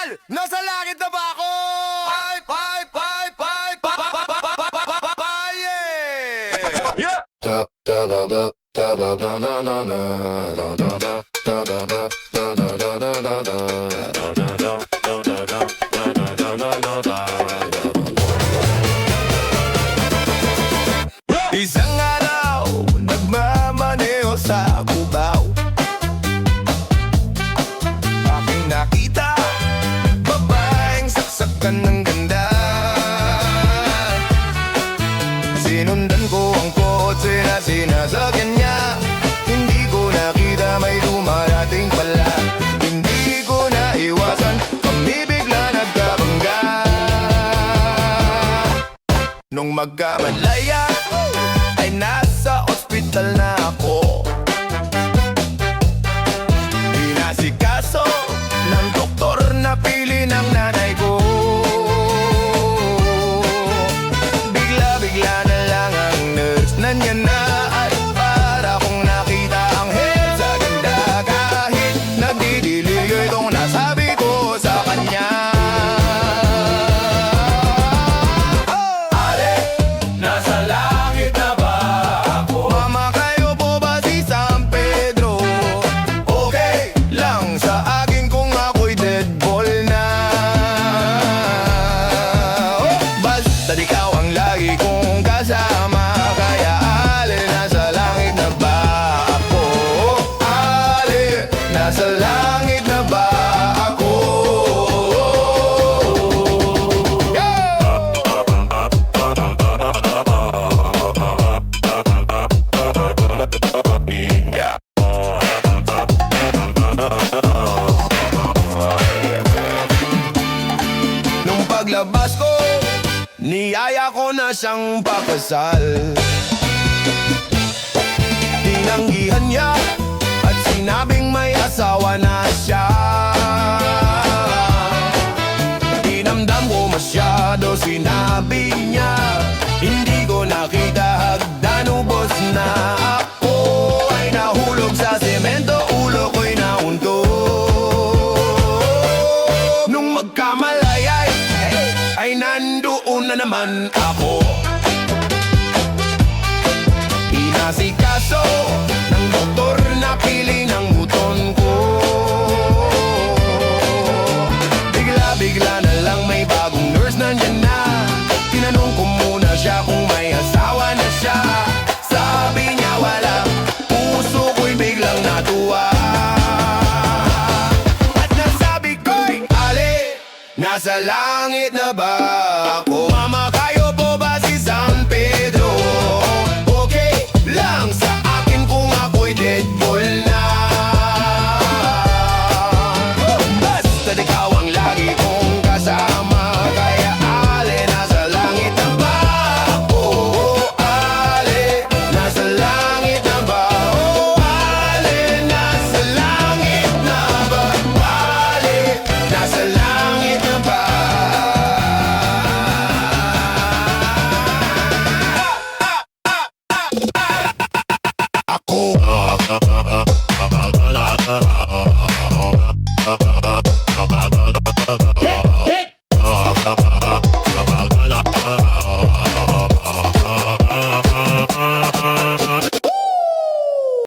Idol! Nasa langit na ba ako? Bye, bye, bye, bye, bye, bye, bye, bye, bye, bye, bye, bye, yeah! Yeah! Da da da da da da da da da da da da da da da Isang araw, nagmamaneho sa Cubao. Aking nakita, babaeng saksakan ng ganda. Sinundan ko ang kotse na sinasakyan niya. Hindi ko nakita may dumarating pala. Hindi ko naiwasan, kami bigla nagkabangga. Nung magkamalaya, ay nasa ospital na ako. Inasikaso ng doktor na pili ng nanay ko. Bigla-bigla na lang ang nurse nandyan na. At para kong nakita ang head sa ganda. Kahit nagdidiliyo itong nasabi ko sa kanya. Ale, nasa langit na ba ako? Mama, kayo po ba si San Pedro? Okay lang sa akin kung ako'y dead ball na. Basta ikaw ang lagi kong kasama. Kaya ale, nasa langit na ba ako? Ale, nasa langit na ba ako? Yeah! Nung paglabas ko, niyaya ko na siyang pakasal. Tinanggihan niya at sinabing may asawa na siya. Dinamdam ko masyado, sinabi niya. Hindi ko nakita hagdan, ubos na ako. Ay nahulog sa semento, ulo ko'y naunto. Nung magkamalayay, ay nandoon na naman ako. Inasikaso ng doktor na pili ng buton ko. Bigla-bigla na lang may bagong nurse nandyan na. Tinanong ko muna siya kung may asawa na siya. Sabi niya wala, puso ko'y biglang natuwa. At nasabi ko'y, ale, nasa langit na ba ako? Mama,